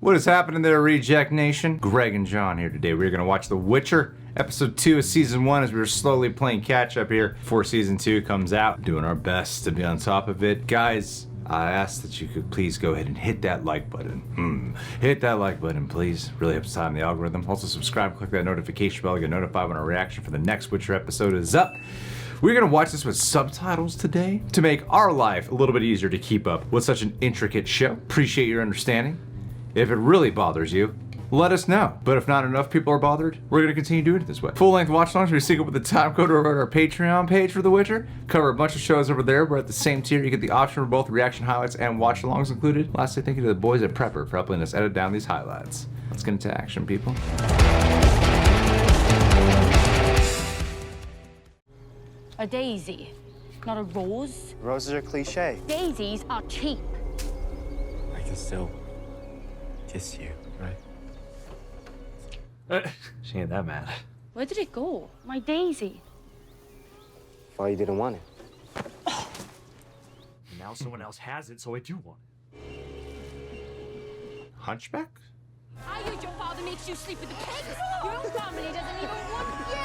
What is happening there, Reject Nation? Greg and John here today. We're going to watch The Witcher, episode 2 of season 1 as we're slowly playing catch up here before season 2 comes out. Doing our best to be on top of it. Guys, I ask that you could please go ahead and hit that like button. Hit that like button, please. Really helps out in the algorithm. Also subscribe, click that notification bell to get notified when our reaction for the next Witcher episode is up. We're gonna watch this with subtitles today to make our life a little bit easier to keep up with such an intricate show. Appreciate your understanding. If it really bothers you, let us know. But if not enough people are bothered, we're gonna continue doing it this way. Full-length watch-alongs, we sync up with the time code over at our Patreon page for The Witcher. Cover a bunch of shows over there. We're at the same tier. You get the option for both reaction highlights and watch-alongs included. Lastly, thank you to the boys at Prepper for helping us edit down these highlights. Let's get into action, people. A daisy, not a rose. Roses are cliche. Daisies are cheap. I can still kiss you, right? She ain't that mad. Where did it go? My daisy. Why you didn't want it? Now someone else has it, so I do want it. Hunchback? I heard your father makes you sleep with the pigs. Your family doesn't even want you.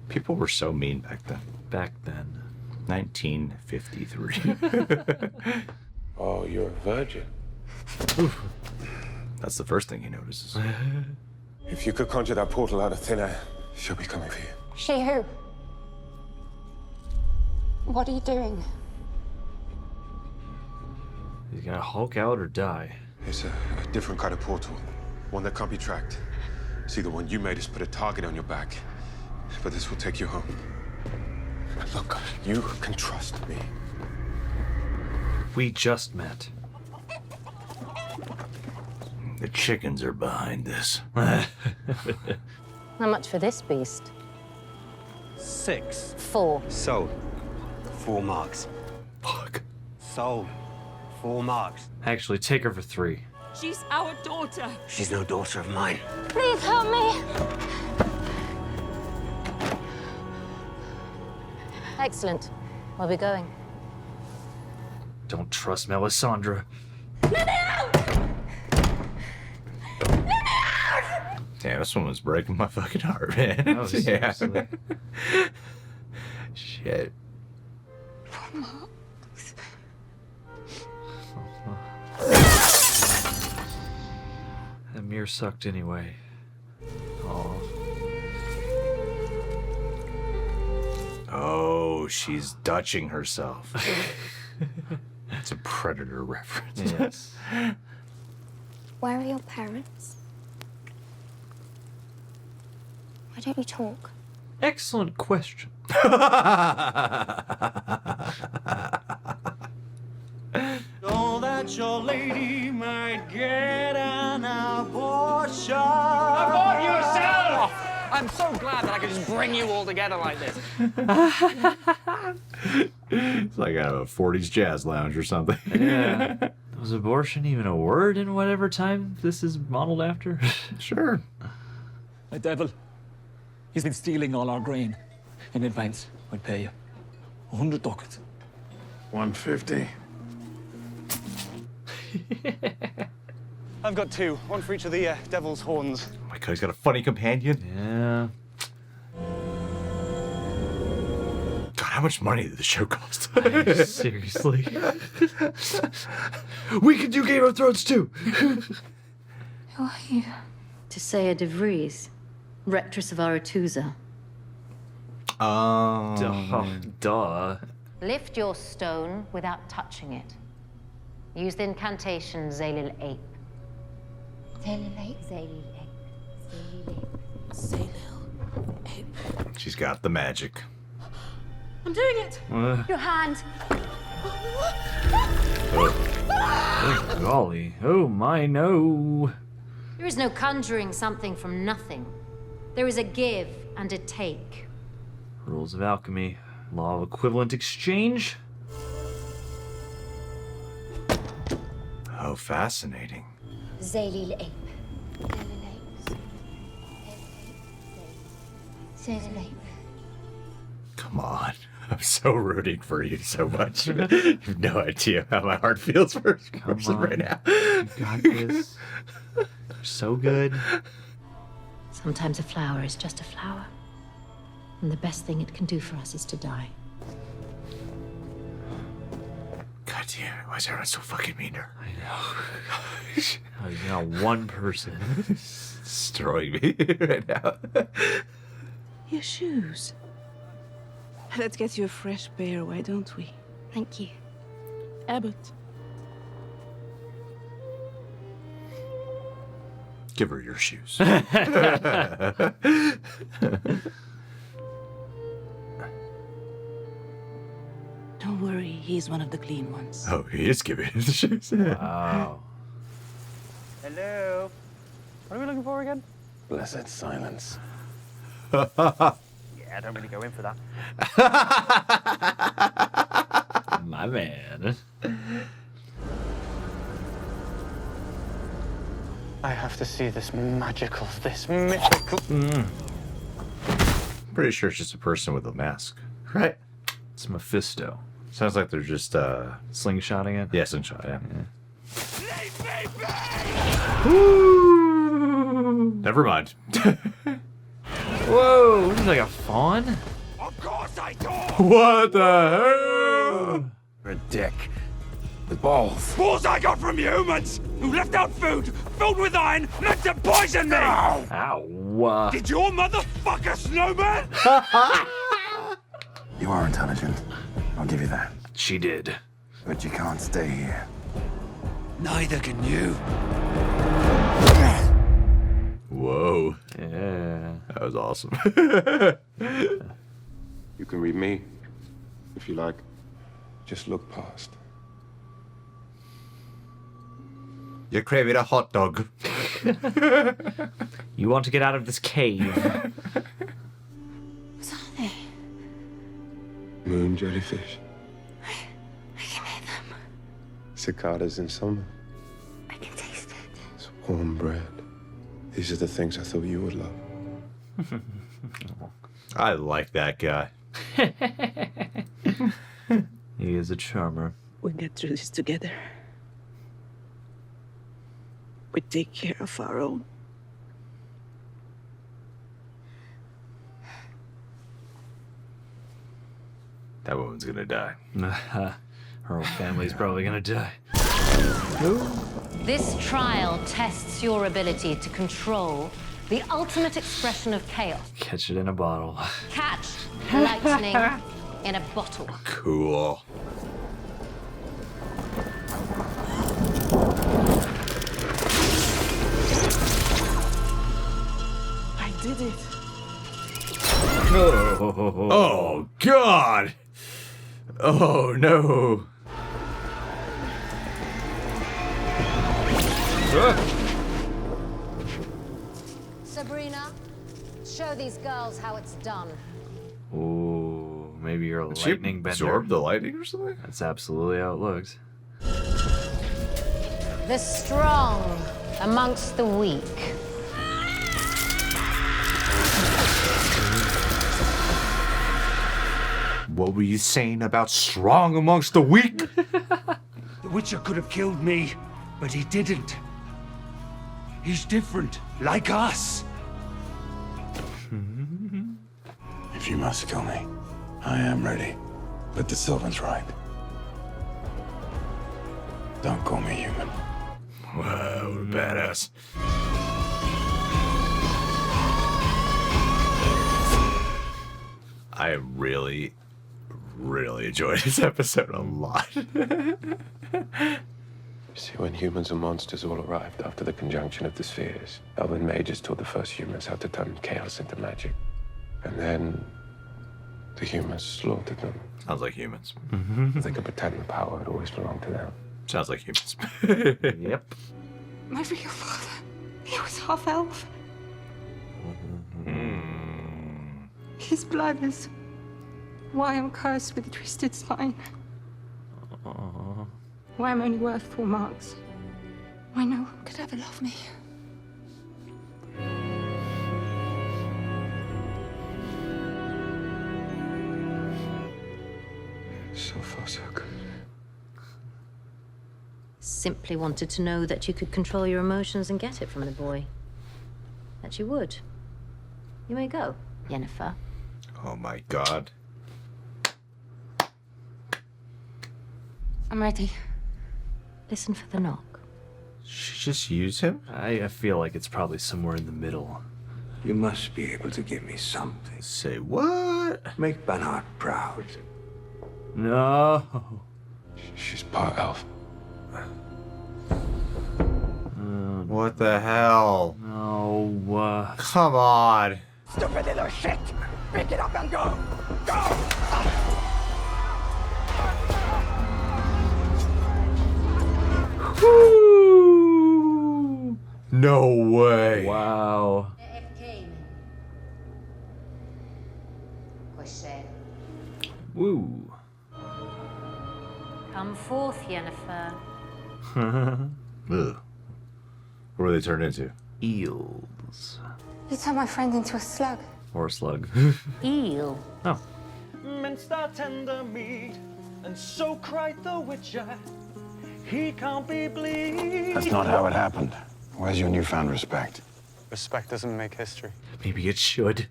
People were so mean back then. Back then. 1953. Oh, you're a virgin. That's the first thing he notices. If you could conjure that portal out of thin air, she'll be coming for you. She who? What are you doing? He's gonna Hulk out or die. It's a different kind of portal. One that can't be tracked. See, the one you made us put a target on your back. But this will take you home. Look, you can trust me. We just met. The chickens are behind this. How much for this beast? 6. 4. Sold. 4 marks. Fuck. Sold. 4 marks. Actually, take her for 3. She's our daughter. She's no daughter of mine. Please help me! Excellent. Where are we going? Don't trust Melisandre. Damn, this one was breaking my fucking heart, man. Oh, seriously. Shit. That mirror sucked anyway. Oh. Oh, she's Dutching herself. It's a Predator reference. Yes. Where are your parents? Why don't you talk? Excellent question. So that your lady might get an abortion. Abort yourself! I'm so glad that I could just bring you all together like this. It's like out of a 40s jazz lounge or something. Yeah. Was abortion even a word in whatever time this is modeled after? Sure. The devil. He's been stealing all our grain. In advance, I'd pay you 100 ducats. 150. I've got 2. 1 for each of the devil's horns. Oh my god, he's got a funny companion. Yeah. God, how much money did the show cost? Seriously. We could do Game of Thrones too. Who are you? Tisea de Vries, rectress of Aretusa. Duh. Lift your stone without touching it. Use the incantation Zalil Ape. Zalil Ape? Zalil Ape. Zalil Ape. She's got the magic. I'm doing it. Your hand. Oh, golly. Oh my no. There is no conjuring something from nothing. There is a give and a take. Rules of alchemy. Law of equivalent exchange. How fascinating. Zalil Ape. Zalil Ape. Come on. I'm so rooting for you so much. You have no idea how my heart feels for this person right now. You got this. You're so good. Sometimes a flower is just a flower. And the best thing it can do for us is to die. God damn it, why is everyone so fucking mean to her? I know. Oh, you got one person. Destroying me right now. Your shoes. Let's get you a fresh pair, why don't we? Thank you. Abbott. Give her your shoes. Don't worry, he's one of the clean ones. Oh, he is giving her the shoes. Wow. Hello. What are we looking for again? Blessed silence. Yeah, I don't really go in for that. My man. I have to see this magical, this mythical. Pretty sure it's just a person with a mask. Right? It's Mephisto. Sounds like they're just, Slingshotting it? yeah, slingshot, yeah. Never mind. Whoa, this is like a fawn? Of course I do! What the hell? You're a dick. With balls. Balls I got from humans who left out food filled with iron meant to poison me! Ow. Did your motherfucker snowman? You are intelligent. I'll give you that. She did. But you can't stay here. Neither can you. Whoa. Yeah. That was awesome. You can read me, if you like. Just look past. You're craving a hot dog. You want to get out of this cave. What are they? Moon jellyfish. I can hear them. Cicadas in summer. I can taste it. It's warm bread. These are the things I thought you would love. I like that guy. He is a charmer. We'll get through this together. We take care of our own. That woman's gonna die. Her whole family's probably gonna die. This trial tests your ability to control the ultimate expression of chaos. Catch it in a bottle. Catch lightning in a bottle. Cool. I did it. Oh, God! Oh, no. Sabrina, show these girls how it's done. Ooh, maybe you're a Did she lightning bender. absorb the lightning or something? That's absolutely how it looks. The strong amongst the weak. What were you saying about strong amongst the weak? The Witcher could have killed me, but he didn't. He's different, like us. If you must kill me, I am ready. But the Sylvan's right. Don't call me human. Wow, what a badass. I really enjoyed this episode a lot. See, when humans and monsters all arrived after the conjunction of the spheres, elven mages taught the first humans how to turn chaos into magic. And then the humans slaughtered them. Sounds like humans. They could pretend the power had always belonged to them. Sounds like humans. Yep. My real father. He was half elf. His blood is why I'm cursed with a twisted spine. Why I'm only worth 4 marks. Why no one could ever love me. so good. Simply wanted to know that you could control your emotions and get it from the boy. That you would. You may go, Yennefer. Oh my god. I'm ready. Listen for the knock. She just used him? I feel like it's probably somewhere in the middle. You must be able to give me something. Say what? Make Bernard proud. No. She's part elf. What the hell? No. Come on. Stupid little shit! Pick it up and go! Go! Woo! No way. Wow. Woo. Come forth, Yennefer. Ugh. What were they turned into? Eels. You turned my friend into a slug. Or a slug. Eel. Oh. Minced our tender meat, and so cried the witcher. He can't be bleed. That's not how it happened. Where's your newfound respect? Respect doesn't make history. Maybe it should.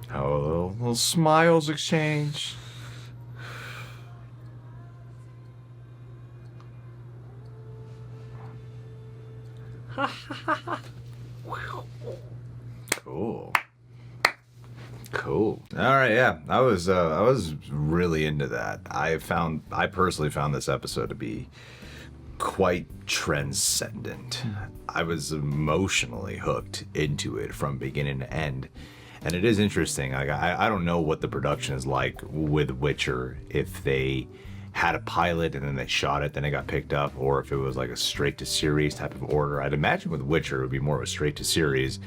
How a little smiles exchange. Cool. Cool. All right, yeah. I was really into that. I personally found this episode to be quite transcendent. I was emotionally hooked into it from beginning to end. And it is interesting. Like I don't know what the production is like with Witcher, if they had a pilot and then they shot it, then it got picked up, or if it was like a straight to series type of order. I'd imagine with Witcher it would be more of a straight to series,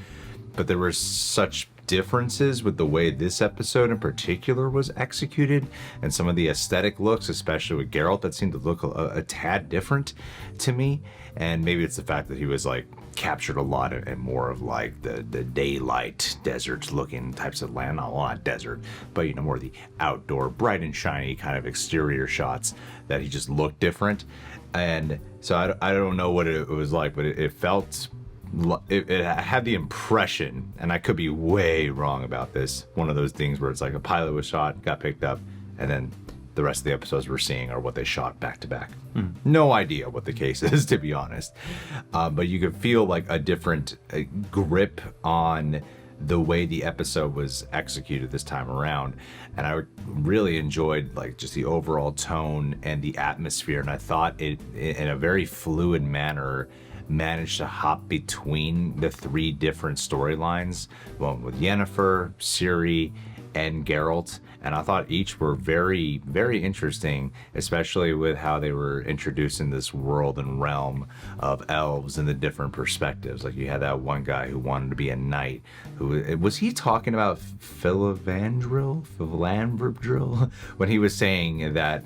but there were such differences with the way this episode in particular was executed and some of the aesthetic looks, especially with Geralt, that seemed to look a tad different to me. And maybe it's the fact that he was like captured a lot and more of like the daylight desert looking types of land, not desert, but you know, more the outdoor bright and shiny kind of exterior shots that he just looked different. And so I don't know what it was like, but it felt, it had the impression, and I could be way wrong about this, one of those things where it's like a pilot was shot, got picked up, and then the rest of the episodes we're seeing are what they shot back to back. No idea what the case is, to be honest. But you could feel like a different grip on the way the episode was executed this time around. And I really enjoyed like just the overall tone and the atmosphere. And I thought it, in a very fluid manner, managed to hop between the three different storylines, one with Yennefer, Ciri, and Geralt. And I thought each were very, very interesting, especially with how they were introducing this world and realm of elves and the different perspectives. Like you had that one guy who wanted to be a knight. Who was he talking about? Philandril, when he was saying that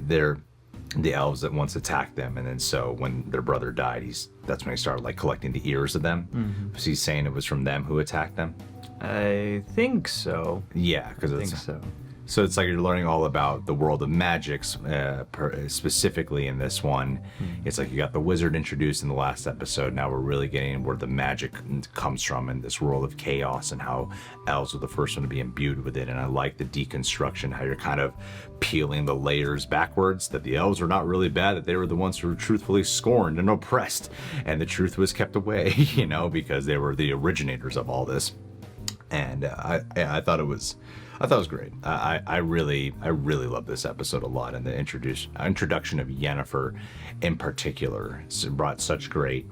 they're the elves that once attacked them, and then so when their brother died, that's when he started like collecting the ears of them. Was he saying it was from them who attacked them? I think so. Yeah, because I think so. So it's like you're learning all about the world of magics, specifically in this one. It's like you got the wizard introduced in the last episode. Now we're really getting where the magic comes from in this world of chaos and how elves are the first one to be imbued with it. And I like the deconstruction, how you're kind of peeling the layers backwards, that the elves are not really bad, that they were the ones who were truthfully scorned and oppressed. And the truth was kept away, you know, because they were the originators of all this. And I thought it was great. I really love this episode a lot, and the introduction of Yennefer in particular brought such great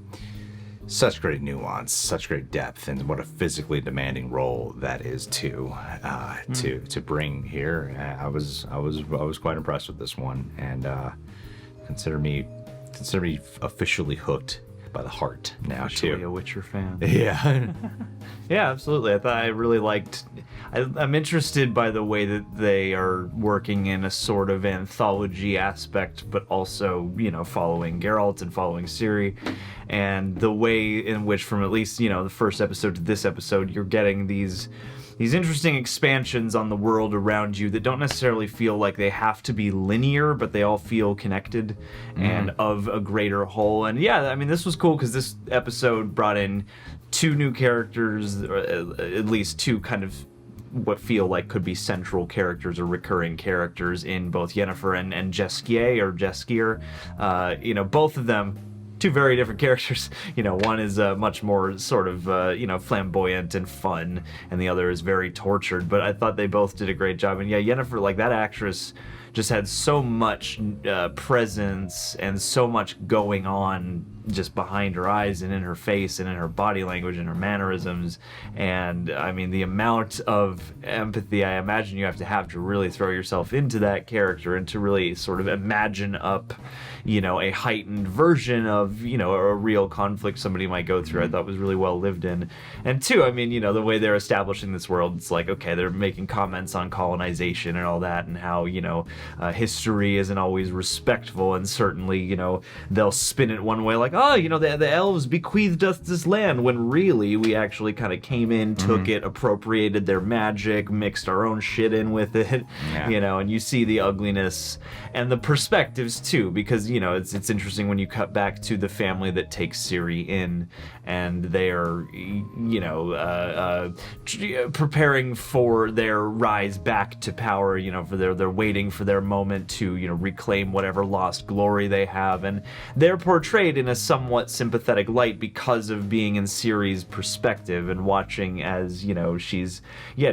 nuance, such great depth, and what a physically demanding role that is to bring here. I was quite impressed with this one, and consider me officially hooked by the heart now Actually, too. a Witcher fan. Yeah. Yeah, absolutely. I really liked. I'm interested by the way that they are working in a sort of anthology aspect, but also, following Geralt and following Ciri, and the way in which, from at least the first episode to this episode, you're getting these interesting expansions on the world around you that don't necessarily feel like they have to be linear, but they all feel connected and of a greater whole. And yeah, I mean, this was cool because this episode brought in 2 new characters, or at least 2 kind of what feel like could be central characters or recurring characters in both Yennefer and Jeskier. Both of them 2 very different characters. One is much more sort of, flamboyant and fun, and the other is very tortured. But I thought they both did a great job. And yeah, Yennefer, like, that actress just had so much presence and so much going on just behind her eyes and in her face and in her body language and her mannerisms. And I mean, the amount of empathy I imagine you have to really throw yourself into that character and to really sort of imagine up, a heightened version of, a real conflict somebody might go through, I thought was really well lived in. And 2, I mean, the way they're establishing this world, it's like, okay, they're making comments on colonization and all that, and how, history isn't always respectful, and certainly, they'll spin it one way, like, oh, the elves bequeathed us this land, when really we actually kind of came in, took it, appropriated their magic, mixed our own shit in with it, and you see the ugliness and the perspectives too, because, it's interesting when you cut back to the family that takes Ciri in, and they are, preparing for their rise back to power, for they're waiting for their moment to, reclaim whatever lost glory they have, and they're portrayed in a somewhat sympathetic light because of being in Ciri's perspective and watching as, she's,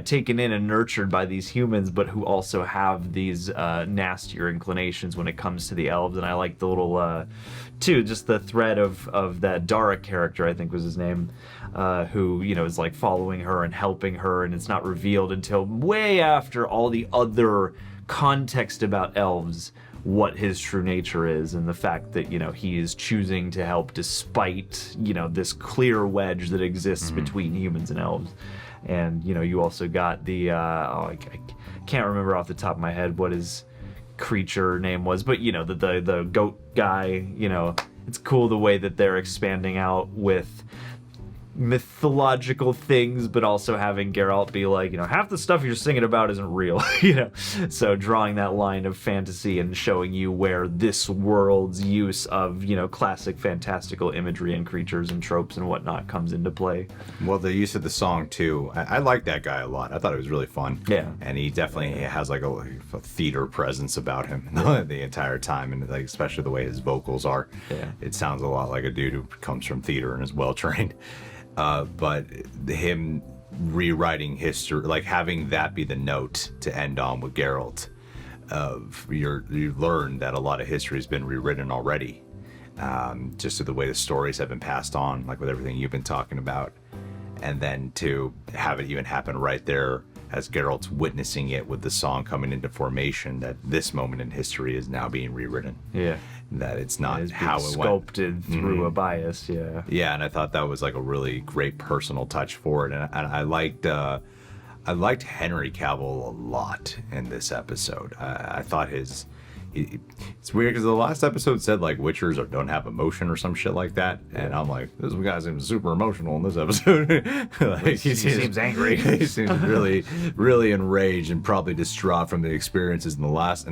taken in and nurtured by these humans, but who also have these nastier inclinations when it comes to the elves. And I like the little, too, just the thread of that Dara character, I think was his name, who, is like following her and helping her, and it's not revealed until way after all the other context about elves what his true nature is, and the fact that he is choosing to help despite this clear wedge that exists between humans and elves. And you also got the I can't remember off the top of my head what his creature name was, but the goat guy. It's cool the way that they're expanding out with mythological things, but also having Geralt be like, half the stuff you're singing about isn't real, so drawing that line of fantasy and showing you where this world's use of, classic fantastical imagery and creatures and tropes and whatnot comes into play. Well, the use of the song too, I like that guy a lot. I thought it was really fun. Yeah. And he definitely has like a theater presence about him the entire time, and like especially the way his vocals are. Yeah. It sounds a lot like a dude who comes from theater and is well trained. But him rewriting history, like having that be the note to end on with Geralt, you learn that a lot of history has been rewritten already, just through the way the stories have been passed on, like with everything you've been talking about, and then to have it even happen right there as Geralt's witnessing it with the song coming into formation, that this moment in history is now being rewritten. Yeah. That it's not how it sculpted through a bias. Yeah. Yeah, and I thought that was like a really great personal touch for it, and I liked Henry Cavill a lot in this episode. I thought it's weird because the last episode said like Witchers don't have emotion or some shit like that, and I'm like, this guy seems super emotional in this episode. Like, he seems angry. He seems really, really enraged and probably distraught from the experiences in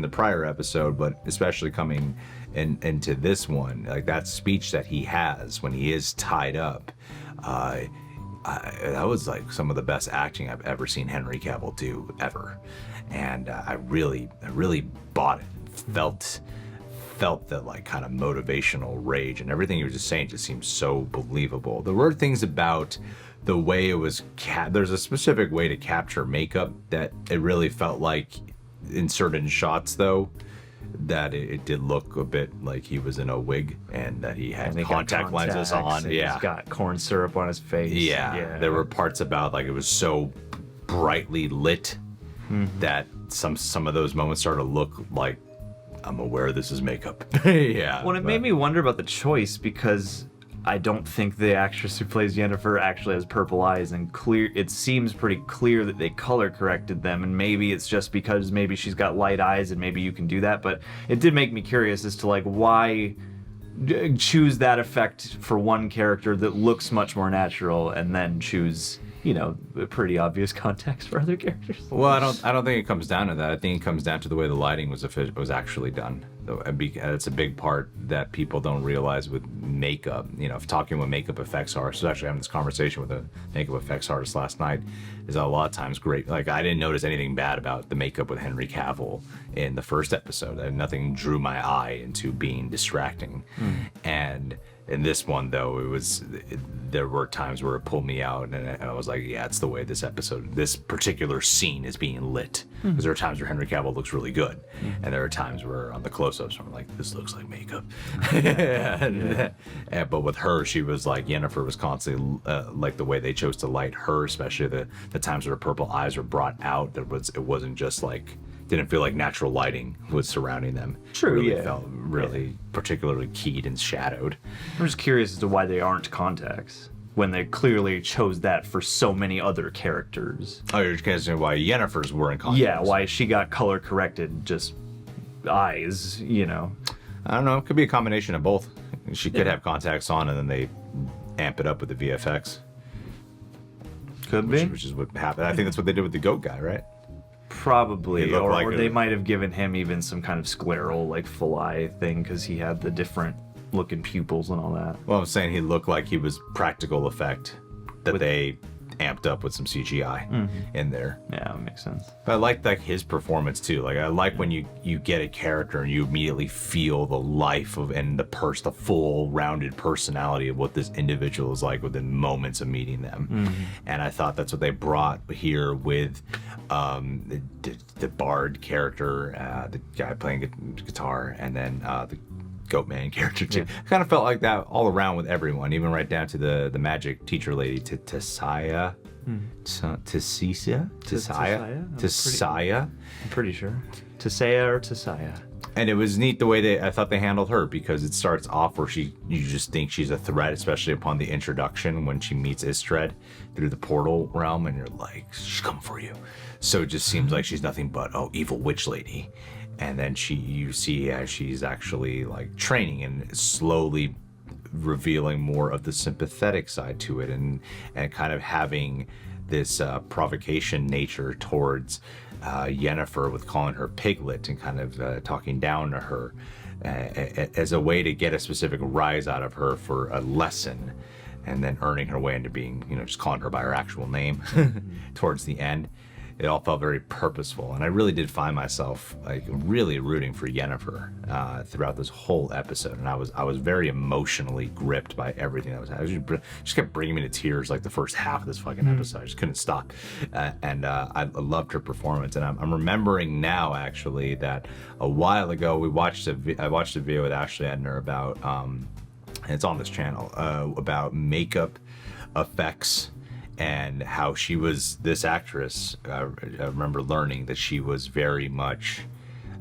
the prior episode, but especially coming into this one, like that speech that he has when he is tied up. That was like some of the best acting I've ever seen Henry Cavill do ever, and I really bought it. Felt that like kind of motivational rage, and everything he was just saying just seemed so believable. There were things about the way it was there's a specific way to capture makeup that it really felt like in certain shots though that it did look a bit like he was in a wig and that he had contact lenses on. Yeah, he's got corn syrup on his face. Yeah, there were parts about like it was so brightly lit that some of those moments started to look like I'm aware this is makeup. Yeah. Well, it made me wonder about the choice, because I don't think the actress who plays Yennefer actually has purple eyes, and it seems pretty clear that they color corrected them, and maybe it's just because maybe she's got light eyes and maybe you can do that, but it did make me curious as to like why choose that effect for one character that looks much more natural and then choose, you know, a pretty obvious context for other characters. Well, I don't think it comes down to that. I think it comes down to the way the lighting was actually done. It's a big part that people don't realize with makeup. You know, if talking what makeup effects are. So actually having this conversation with a makeup effects artist last night is a lot of times great. Like I didn't notice anything bad about the makeup with Henry Cavill in the first episode. Nothing drew my eye into being distracting. And in this one, though, there were times where it pulled me out, and I was like, yeah, it's the way this particular scene is being lit. Because there are times where Henry Cavill looks really good, and there are times where on the close-ups, I'm like, this looks like makeup. But with her, she was like, Yennefer was constantly, like the way they chose to light her, especially the times where her purple eyes were brought out, it wasn't just like, didn't feel like natural lighting was surrounding them. True, really yeah. felt really particularly keyed and shadowed. I'm just curious as to why they aren't contacts when they clearly chose that for so many other characters. Oh, you're just asking why Yennefer's were in contacts? Yeah, why she got color corrected, just eyes, you know. I don't know. It could be a combination of both. She could have contacts on and then they amp it up with the VFX. Could be. Which is what happened. I think that's what they did with the goat guy, right? Probably, or they a- might have given him even some kind of scleral, like full eye thing, because he had the different looking pupils and all that. Well, I'm saying he looked like he was practical effect that they amped up with some CGI in there. Yeah, that makes sense. But I like his performance too. Like I like when you get a character and you immediately feel the life of and the full rounded personality of what this individual is like within moments of meeting them. And I thought that's what they brought here with the bard character, the guy playing guitar, and then the Goatman character too. Kind of felt like that all around with everyone, even right down to the magic teacher lady, Tisaya. Tisaya. I'm pretty sure. Tisaya or Tisaya. And it was neat the way I thought they handled her, because it starts off where you just think she's a threat, especially upon the introduction when she meets Istred through the portal realm, and you're like, she's coming for you. So it just seems like she's nothing but evil witch lady. And then you see as she's actually like training and slowly revealing more of the sympathetic side to it, and kind of having this provocation nature towards Yennefer with calling her piglet and kind of talking down to her as a way to get a specific rise out of her for a lesson, and then earning her way into being, just calling her by her actual name towards the end. It all felt very purposeful, and I really did find myself like really rooting for Yennefer throughout this whole episode, and I was very emotionally gripped by everything that was happening. Just kept bringing me to tears like the first half of this fucking episode. I just couldn't stop, and I loved her performance. And I'm remembering now actually that a while ago I watched a video with Ashley Edner about, and it's on this channel, about makeup effects. And how she was, this actress, I remember learning that she was very much,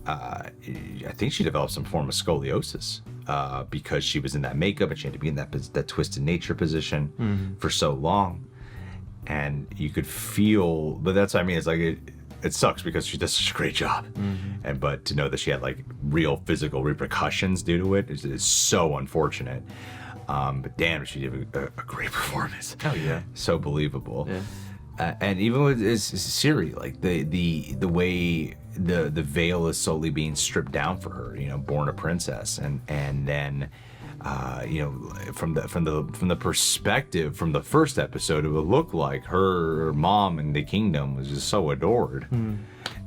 I think she developed some form of scoliosis because she was in that makeup and she had to be in that twisted nature position for so long. And you could feel, but that's what I mean, it's like, it sucks because she does such a great job. But to know that she had like real physical repercussions due to it is so unfortunate. But damn, she did a great performance. Oh yeah, so believable. Yeah. And even with Ciri, like the way the veil is slowly being stripped down for her, born a princess, and then from the perspective from the first episode, it would look like her mom in the kingdom was just so adored.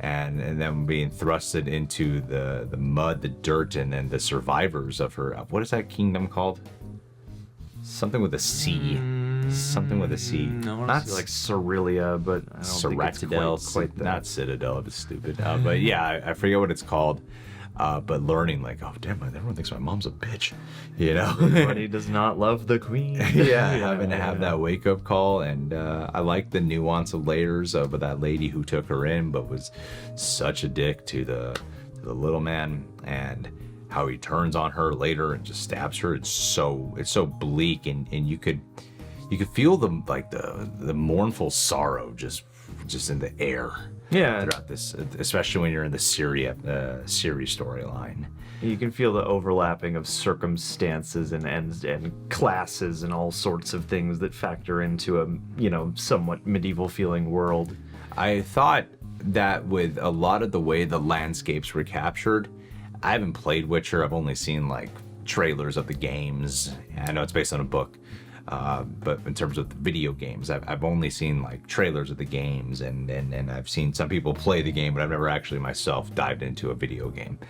And then being thrusted into the mud, the dirt, and then the survivors of her. What is that kingdom called? Something with a C. Something with a C. No, not like Cerelia, but I don't think it's quite that. Not Citadel, if it's stupid. But yeah, I forget what it's called. But learning like, oh damn, everyone thinks my mom's a bitch. Everybody does not love the queen. Having to have that wake up call, and I like the nuance of layers of that lady who took her in, but was such a dick to the little man, and how he turns on her later and just stabs her. It's so bleak, and you could feel the mournful sorrow just in the air. Yeah. Throughout this, especially when you're in the Ciri storyline. You can feel the overlapping of circumstances and classes and all sorts of things that factor into a somewhat medieval feeling world. I thought that with a lot of the way the landscapes were captured, I haven't played Witcher. I've only seen like trailers of the games. I know it's based on a book. But in terms of the video games, I've only seen like trailers of the games, and I've seen some people play the game, but I've never actually myself dived into a video game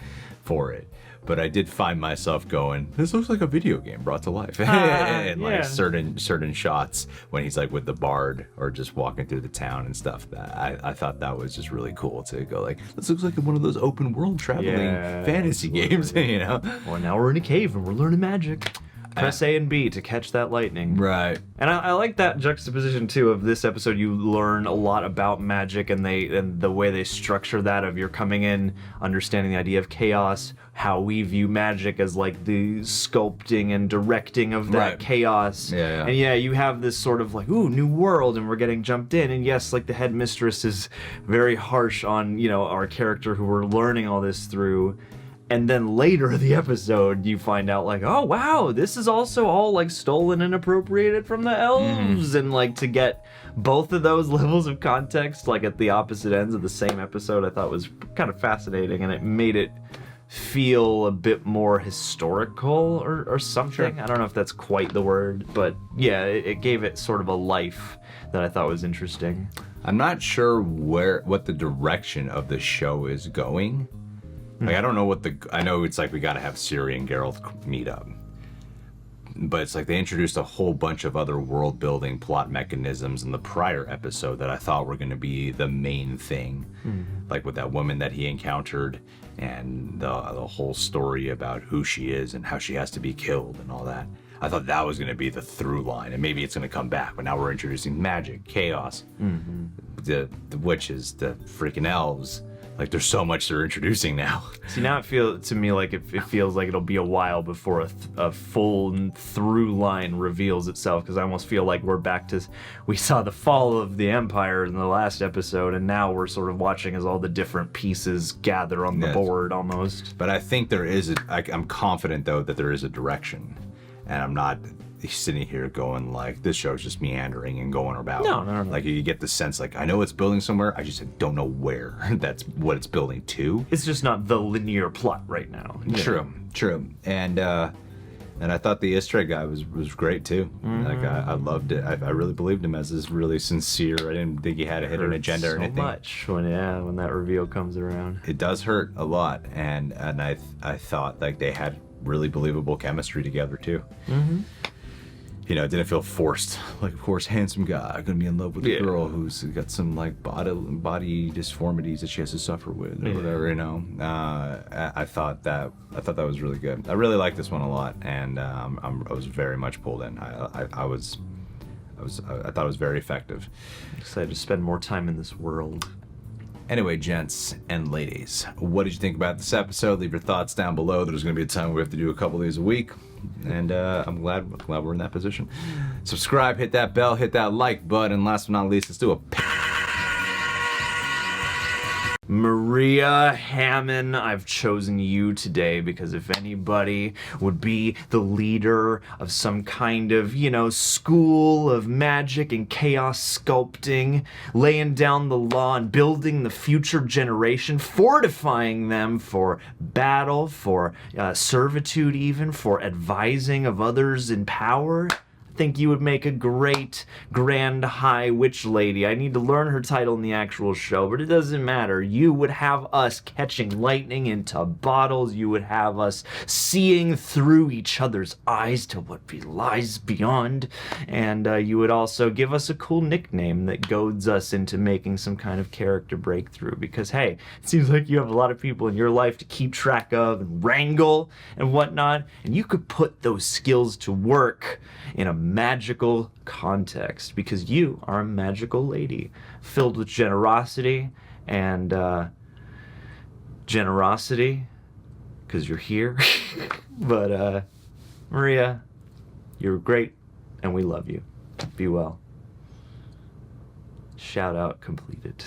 for it. But I did find myself going, this looks like a video game brought to life. And like certain shots when he's like with the bard or just walking through the town and stuff, that I thought that was just really cool to go like, this looks like one of those open world traveling fantasy games, you know? Well, now we're in a cave and we're learning magic. Press A and B to catch that lightning. Right. And I like that juxtaposition too of this episode. You learn a lot about magic and the way they structure that of you're coming in, understanding the idea of chaos, how we view magic as like the sculpting and directing of that chaos. Yeah. And you have this sort of like, ooh, new world, and we're getting jumped in. And yes, like the headmistress is very harsh on, our character who we're learning all this through. And then later in the episode, you find out like, oh wow, this is also all like stolen and appropriated from the elves, and like to get both of those levels of context like at the opposite ends of the same episode, I thought was kind of fascinating, and it made it feel a bit more historical or something. Sure. I don't know if that's quite the word, but yeah, it gave it sort of a life that I thought was interesting. I'm not sure what the direction of the show is going. Like, I don't know I know it's like we gotta have Ciri and Geralt meet up. But it's like they introduced a whole bunch of other world building plot mechanisms in the prior episode that I thought were gonna be the main thing. Like with that woman that he encountered and the whole story about who she is and how she has to be killed and all that. I thought that was gonna be the through line, and maybe it's gonna come back, but now we're introducing magic, chaos, the witches, the freaking elves. Like, there's so much they're introducing now. See, now it feels to me like it feels like it'll be a while before a full through line reveals itself, because I almost feel like we're back to, we saw the fall of the Empire in the last episode, and now we're sort of watching as all the different pieces gather on the board almost. But I think I'm confident, though, that there is a direction, and I'm not sitting here going like, this show's just meandering and going about. No. Like, you get the sense like, I know it's building somewhere, I just don't know where that's what it's building to. It's just not the linear plot right now. True. And I thought the Easter egg guy was great too. Like, I loved it. I really believed him as this really sincere. I didn't think he had a hidden agenda or anything. So much when that reveal comes around. It does hurt a lot, and I thought like they had really believable chemistry together too. It didn't feel forced. Like, of course, handsome guy gonna be in love with a girl who's got some like body disformities that she has to suffer with, or whatever. I thought that was really good. I really liked this one a lot, and I was very much pulled in. I thought it was very effective. Excited to spend more time in this world. Anyway, gents and ladies, what did you think about this episode? Leave your thoughts down below. There's going to be a time where we have to do a couple of these a week, and I'm glad we're in that position. Subscribe, hit that bell, hit that like button, and last but not least, let's do a Maria Hammond, I've chosen you today because if anybody would be the leader of some kind of, school of magic and chaos sculpting, laying down the law and building the future generation, fortifying them for battle, for servitude even, for advising of others in power, I think you would make a great Grand High Witch Lady. I need to learn her title in the actual show, but it doesn't matter. You would have us catching lightning into bottles. You would have us seeing through each other's eyes to what lies beyond. And you would also give us a cool nickname that goads us into making some kind of character breakthrough. Because, hey, it seems like you have a lot of people in your life to keep track of and wrangle and whatnot. And you could put those skills to work in a magical context, because you are a magical lady filled with generosity, and generosity because you're here. But Maria, you're great, and we love you. Be well. Shout out completed.